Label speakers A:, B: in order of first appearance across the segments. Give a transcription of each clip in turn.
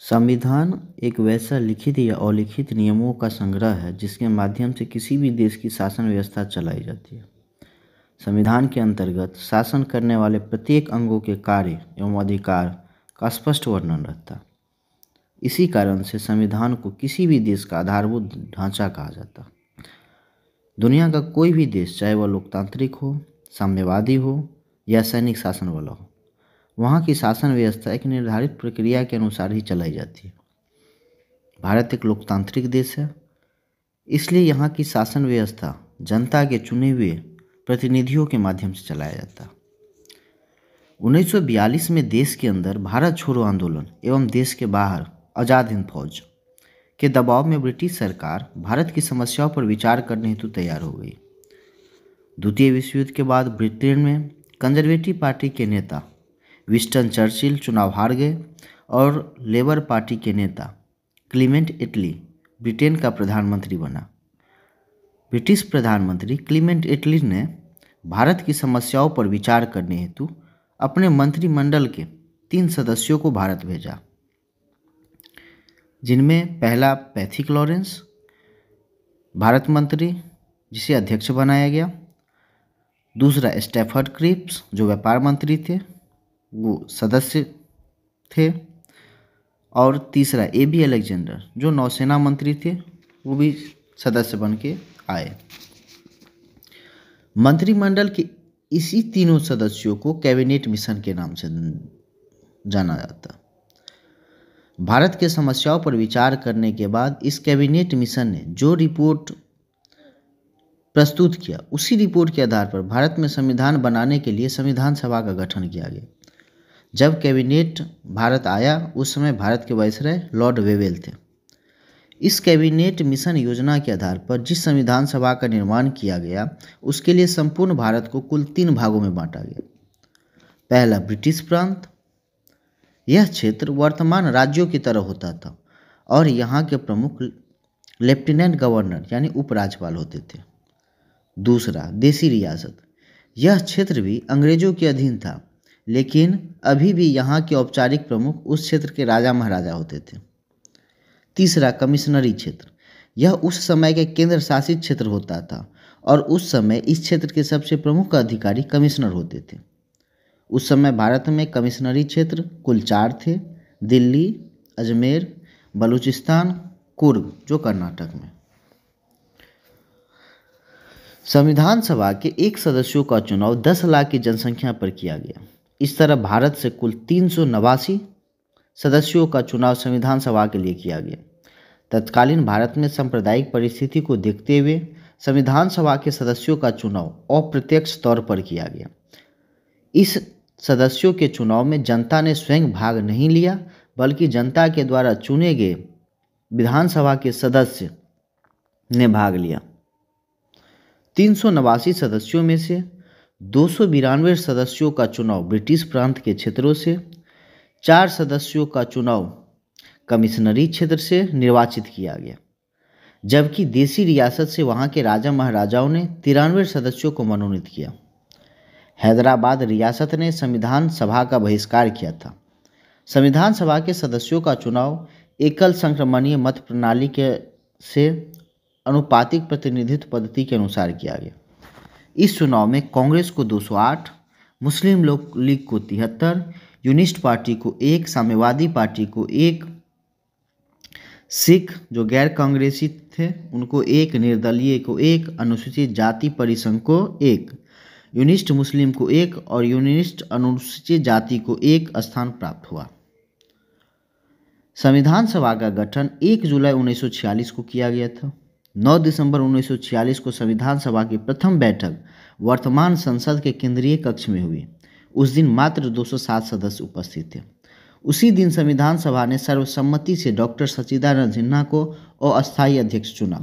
A: संविधान एक वैसा लिखित या अलिखित नियमों का संग्रह है जिसके माध्यम से किसी भी देश की शासन व्यवस्था चलाई जाती है। संविधान के अंतर्गत शासन करने वाले प्रत्येक अंगों के कार्य एवं अधिकार का स्पष्ट वर्णन रहता है। इसी कारण से संविधान को किसी भी देश का आधारभूत ढांचा कहा जाता है। दुनिया का कोई भी देश, चाहे वह लोकतांत्रिक हो, साम्यवादी हो या सैनिक शासन वाला हो, वहाँ की शासन व्यवस्था एक निर्धारित प्रक्रिया के अनुसार ही चलाई जाती है। भारत एक लोकतांत्रिक देश है, इसलिए यहाँ की शासन व्यवस्था जनता के चुने हुए प्रतिनिधियों के माध्यम से चलाया जाता है। 1942 में देश के अंदर भारत छोड़ो आंदोलन एवं देश के बाहर आज़ाद हिंद फौज के दबाव में ब्रिटिश सरकार भारत की समस्याओं पर विचार करने हेतु तैयार हो गई। द्वितीय विश्व युद्ध के बाद ब्रिटेन में कंजर्वेटिव पार्टी के नेता विंस्टन चर्चिल चुनाव हार गए और लेबर पार्टी के नेता क्लीमेंट एटली ब्रिटेन का प्रधानमंत्री बना। ब्रिटिश प्रधानमंत्री क्लीमेंट एटली ने भारत की समस्याओं पर विचार करने हेतु अपने मंत्रिमंडल के 3 सदस्यों को भारत भेजा, जिनमें पहला पैथिक लॉरेंस भारत मंत्री जिसे अध्यक्ष बनाया गया, दूसरा स्टैफर्ड क्रिप्स जो व्यापार मंत्री थे वो सदस्य थे, और तीसरा एबी अलेक्जेंडर जो नौसेना मंत्री थे वो भी सदस्य बन के आए। मंत्रिमंडल के इसी तीनों सदस्यों को कैबिनेट मिशन के नाम से जाना जाता। भारत के समस्याओं पर विचार करने के बाद इस कैबिनेट मिशन ने जो रिपोर्ट प्रस्तुत किया, उसी रिपोर्ट के आधार पर भारत में संविधान बनाने के लिए संविधान सभा का गठन किया गया। जब कैबिनेट भारत आया उस समय भारत के वायसराय लॉर्ड वेवेल थे। इस कैबिनेट मिशन योजना के आधार पर जिस संविधान सभा का निर्माण किया गया उसके लिए संपूर्ण भारत को कुल 3 भागों में बांटा गया। पहला ब्रिटिश प्रांत, यह क्षेत्र वर्तमान राज्यों की तरह होता था और यहाँ के प्रमुख लेफ्टिनेंट गवर्नर यानी उपराज्यपाल होते थे। दूसरा देसी रियासत, यह क्षेत्र भी अंग्रेजों के अधीन था लेकिन अभी भी यहाँ के औपचारिक प्रमुख उस क्षेत्र के राजा महाराजा होते थे। तीसरा कमिश्नरी क्षेत्र, यह उस समय के केंद्र शासित क्षेत्र होता था और उस समय इस क्षेत्र के सबसे प्रमुख अधिकारी कमिश्नर होते थे। उस समय भारत में कमिश्नरी क्षेत्र कुल 4 थे, दिल्ली, अजमेर, बलूचिस्तान, कुर्ग जो कर्नाटक में। संविधान सभा के 1 सदस्यों का चुनाव 10 लाख की जनसंख्या पर किया गया। इस तरह भारत से कुल 389 सदस्यों का चुनाव संविधान सभा के लिए किया गया। तत्कालीन भारत में सांप्रदायिक परिस्थिति को देखते हुए संविधान सभा के सदस्यों का चुनाव अप्रत्यक्ष तौर पर किया गया। इस सदस्यों के चुनाव में जनता ने स्वयं भाग नहीं लिया बल्कि जनता के द्वारा चुने गए विधानसभा के सदस्य ने भाग लिया। 389 सदस्यों में से 292 सदस्यों का चुनाव ब्रिटिश प्रांत के क्षेत्रों से, 4 सदस्यों का चुनाव कमिश्नरी क्षेत्र से निर्वाचित किया गया, जबकि देसी रियासत से वहां के राजा महाराजाओं ने 93 सदस्यों को मनोनीत किया। हैदराबाद रियासत ने संविधान सभा का बहिष्कार किया था। संविधान सभा के सदस्यों का चुनाव एकल संक्रमणीय मत प्रणाली से अनुपातिक प्रतिनिधित्व पद्धति के अनुसार किया गया। इस चुनाव में कांग्रेस को 208, मुस्लिम लीग को 73, यूनिस्ट पार्टी को 1, साम्यवादी पार्टी को 1, सिख जो गैर कांग्रेसी थे उनको 1, निर्दलीय को 1, अनुसूचित जाति परिसंघ को 1, यूनिस्ट मुस्लिम को 1 और यूनिस्ट अनुसूचित जाति को 1 स्थान प्राप्त हुआ। संविधान सभा का गठन 1 जुलाई 1946 को किया गया था। 9 दिसंबर 1946 को संविधान सभा की प्रथम बैठक वर्तमान संसद के केंद्रीय कक्ष में हुई। उस दिन मात्र 207 सदस्य उपस्थित थे। उसी दिन संविधान सभा ने सर्वसम्मति से डॉक्टर सच्चिदानंद सिन्हा को अस्थायी अध्यक्ष चुना,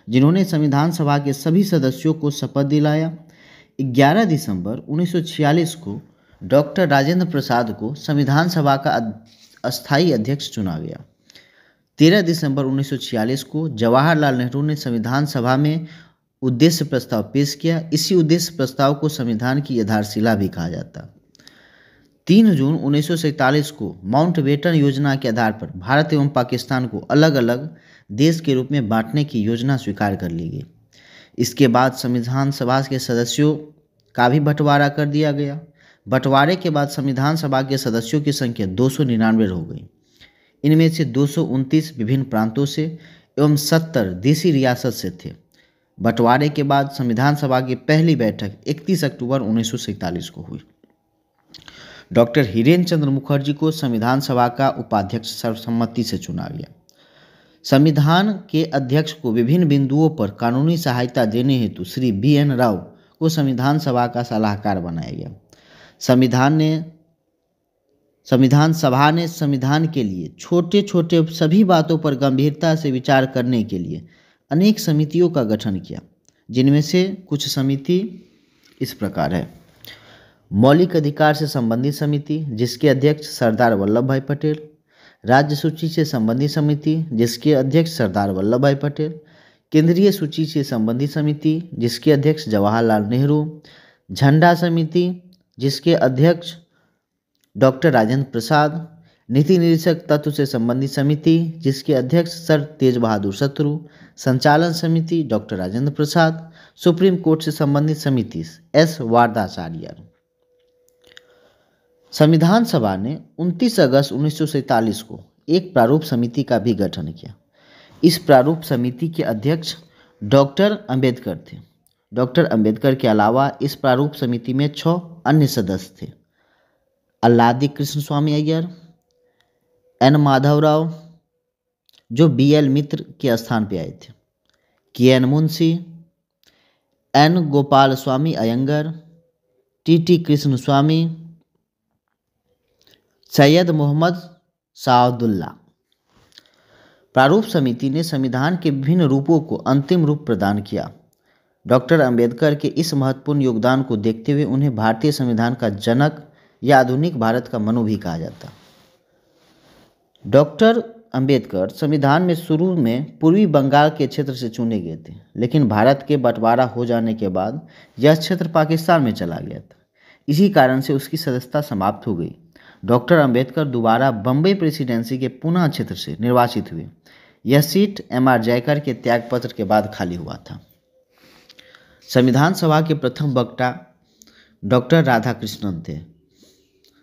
A: जिन्होंने संविधान सभा के सभी सदस्यों को शपथ दिलाया। 11 दिसंबर 1946 को डॉक्टर राजेंद्र प्रसाद को संविधान सभा का अस्थायी अध्यक्ष चुना गया। 13 दिसंबर 1946 को जवाहरलाल नेहरू ने संविधान सभा में उद्देश्य प्रस्ताव पेश किया। इसी उद्देश्य प्रस्ताव को संविधान की आधारशिला भी कहा जाता। 3 जून 1947 को माउंटबेटन योजना के आधार पर भारत एवं पाकिस्तान को अलग अलग देश के रूप में बांटने की योजना स्वीकार कर ली गई। इसके बाद संविधान सभा के सदस्यों का भी बंटवारा कर दिया गया। बंटवारे के बाद संविधान सभा के सदस्यों की संख्या 299 हो गई। इनमें से 229 विभिन्न प्रांतों से एवं 70 देसी रियासत से थे। बंटवारे के बाद संविधान सभा की पहली बैठक 31 अक्टूबर 1947 को हुई। डॉक्टर हिरेन चंद्र मुखर्जी को संविधान सभा का उपाध्यक्ष सर्वसम्मति से चुना गया। संविधान के अध्यक्ष को विभिन्न बिंदुओं पर कानूनी सहायता देने हेतु श्री BN राव को संविधान सभा का सलाहकार बनाया गया। संविधान सभा ने संविधान के लिए छोटे छोटे सभी बातों पर गंभीरता से विचार करने के लिए अनेक समितियों का गठन किया, जिनमें से कुछ समिति इस प्रकार है। मौलिक अधिकार से संबंधित समिति, जिसके अध्यक्ष सरदार वल्लभ भाई पटेल। राज्य सूची से संबंधित समिति, जिसके अध्यक्ष सरदार वल्लभ भाई पटेल। केंद्रीय सूची से संबंधित समिति, जिसके अध्यक्ष जवाहरलाल नेहरू। झंडा समिति, जिसके अध्यक्ष डॉक्टर राजेंद्र प्रसाद। नीति निरीक्षक तत्व से संबंधित समिति, जिसके अध्यक्ष सर तेज बहादुर सत्रु। संचालन समिति doctor Rajendra Prasad. Supreme court से संबंधित समिति S वारदाचार्य। संविधान सभा ने 29 अगस्त 1947 को एक प्रारूप समिति का भी गठन किया। इस प्रारूप समिति के अध्यक्ष डॉक्टर अंबेडकर थे। डॉक्टर अंबेडकर के अलावा इस प्रारूप समिति में 6 अन्य सदस्य थे। अल्लादी कृष्ण स्वामी अय्यर, N माधवराव जो BL मित्र के स्थान पर आए थे, KN Munshi, N Gopal Swami Iyengar, TT Krishna स्वामी, सैयद मोहम्मद साउदुल्ला। प्रारूप समिति ने संविधान के विभिन्न रूपों को अंतिम रूप प्रदान किया। डॉक्टर अंबेडकर के इस महत्वपूर्ण योगदान को देखते हुए उन्हें भारतीय संविधान का जनक या आधुनिक भारत का मनु भी कहा जाता। डॉक्टर अंबेडकर संविधान में शुरू में पूर्वी बंगाल के क्षेत्र से चुने गए थे, लेकिन भारत के बंटवारा हो जाने के बाद यह क्षेत्र पाकिस्तान में चला गया था। इसी कारण से उसकी सदस्यता समाप्त हो गई। डॉक्टर अंबेडकर दोबारा बम्बई प्रेसिडेंसी के पुणे क्षेत्र से निर्वाचित हुए। यह सीट MR जयकर के त्यागपत्र के बाद खाली हुआ था। संविधान सभा के प्रथम वक्ता डॉक्टर राधाकृष्णन थे।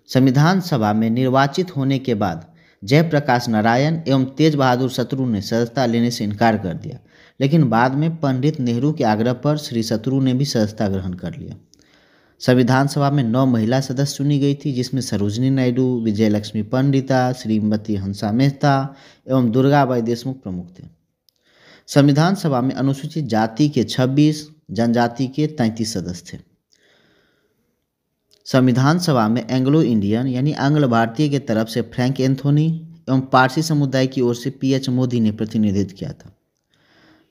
A: संविधान सभा में निर्वाचित होने के बाद जयप्रकाश नारायण एवं तेज बहादुर सत्रु ने सदस्यता लेने से इनकार कर दिया, लेकिन बाद में पंडित नेहरू के आग्रह पर श्री सत्रु ने भी सदस्यता ग्रहण कर लिया। संविधान सभा में 9 महिला सदस्य चुनी गई थी, जिसमें सरोजिनी नायडू, विजयलक्ष्मी पंडिता, श्रीमती हंसा मेहता एवं दुर्गाबाई देशमुख प्रमुख थे। संविधान सभा में अनुसूचित जाति के 26, जनजाति के 33 सदस्य थे। संविधान सभा में एंग्लो इंडियन यानी आंग्ल भारतीय के तरफ से फ्रैंक एंथोनी एवं पारसी समुदाय की ओर से PH मोदी ने प्रतिनिधित्व किया था।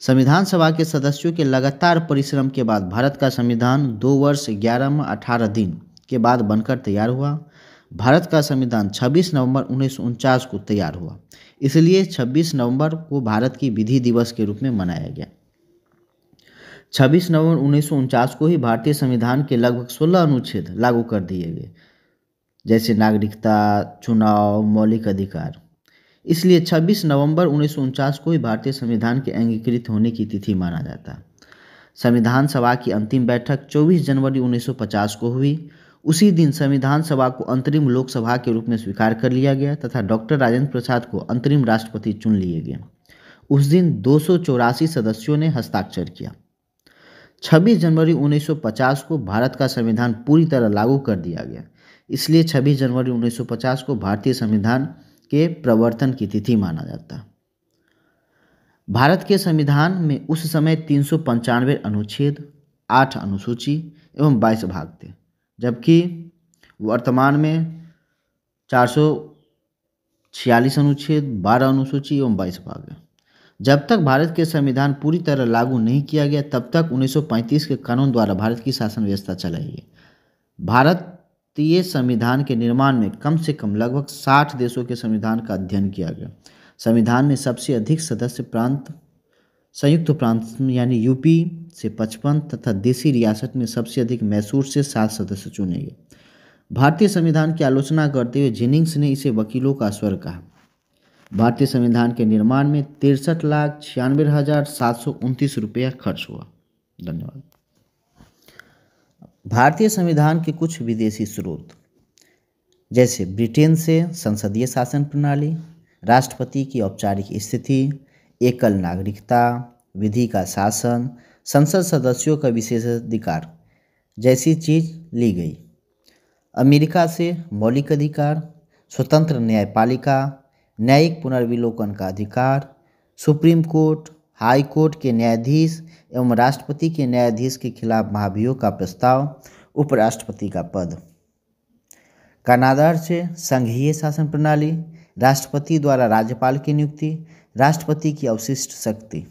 A: संविधान सभा के सदस्यों के लगातार परिश्रम के बाद भारत का संविधान 2 वर्ष 11 माह 18 दिन के बाद बनकर तैयार हुआ। भारत का संविधान 26 नवंबर 1949 को तैयार हुआ, इसलिए 26 नवंबर को भारत की विधि दिवस के रूप में मनाया गया। 26 नवंबर 1949 को ही भारतीय संविधान के लगभग 16 अनुच्छेद लागू कर दिए गए, जैसे नागरिकता, चुनाव, मौलिक अधिकार। इसलिए 26 नवंबर 1949 को ही भारतीय संविधान के अंगीकृत होने की तिथि माना जाता है। संविधान सभा की अंतिम बैठक 24 जनवरी 1950 को हुई। उसी दिन संविधान सभा को अंतरिम लोकसभा के रूप में स्वीकार कर लिया गया तथा डॉक्टर राजेंद्र प्रसाद को अंतरिम राष्ट्रपति चुन लिए गए। उस दिन 284 सदस्यों ने हस्ताक्षर किया। 26 जनवरी 1950 को भारत का संविधान पूरी तरह लागू कर दिया गया, इसलिए 26 जनवरी 1950 को भारतीय संविधान के प्रवर्तन की तिथि माना जाता है। भारत के संविधान में उस समय 395 अनुच्छेद, 8 अनुसूची एवं 22 भाग थे, जबकि वर्तमान में 446 अनुच्छेद, 12 अनुसूची एवं 22 भाग है। जब तक भारत के संविधान पूरी तरह लागू नहीं किया गया, तब तक 1935 के कानून द्वारा भारत की शासन व्यवस्था चलाई गई। भारतीय संविधान के निर्माण में कम से कम लगभग 60 देशों के संविधान का अध्ययन किया गया। संविधान में सबसे अधिक सदस्य प्रांत संयुक्त प्रांत यानी यूपी से 55 तथा देसी रियासत में सबसे अधिक मैसूर से 7 सदस्य चुने गए। भारतीय संविधान की आलोचना करते हुए जेनिंग्स ने इसे वकीलों का स्वर कहा। भारतीय संविधान के निर्माण में 63,96,729 रुपया खर्च हुआ। धन्यवाद। भारतीय संविधान के कुछ विदेशी स्रोत, जैसे ब्रिटेन से संसदीय शासन प्रणाली, राष्ट्रपति की औपचारिक स्थिति, एकल नागरिकता, विधि का शासन, संसद सदस्यों का विशेषाधिकार जैसी चीज ली गई। अमेरिका से मौलिक अधिकार, स्वतंत्र न्यायपालिका, न्यायिक पुनर्विलोकन का अधिकार, सुप्रीम कोर्ट, हाई कोर्ट के न्यायाधीश एवं राष्ट्रपति के न्यायाधीश के खिलाफ महाभियोग का प्रस्ताव, उपराष्ट्रपति का पद। कनाडा से संघीय शासन प्रणाली, राष्ट्रपति द्वारा राज्यपाल की नियुक्ति, राष्ट्रपति की अवशिष्ट शक्ति।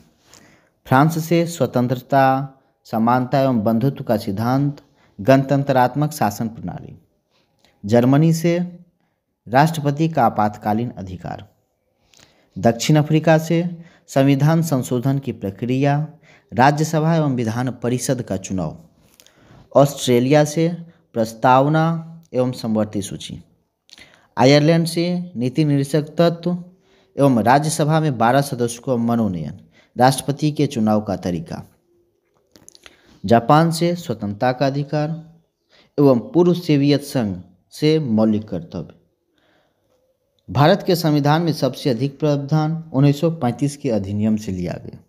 A: फ्रांस से स्वतंत्रता, समानता एवं बंधुत्व का सिद्धांत, गणतंत्रात्मक शासन प्रणाली। जर्मनी से राष्ट्रपति का आपातकालीन अधिकार। दक्षिण अफ्रीका से संविधान संशोधन की प्रक्रिया, राज्यसभा एवं विधान परिषद का चुनाव। ऑस्ट्रेलिया से प्रस्तावना एवं समवर्ती सूची। आयरलैंड से नीति निर्देशक तत्व एवं राज्यसभा में 12 सदस्यों का मनोनयन, राष्ट्रपति के चुनाव का तरीका। जापान से स्वतंत्रता का अधिकार एवं पूर्व सोवियत संघ से मौलिक कर्तव्य। भारत के संविधान में सबसे अधिक प्रावधान 1935 के अधिनियम से लिया गया।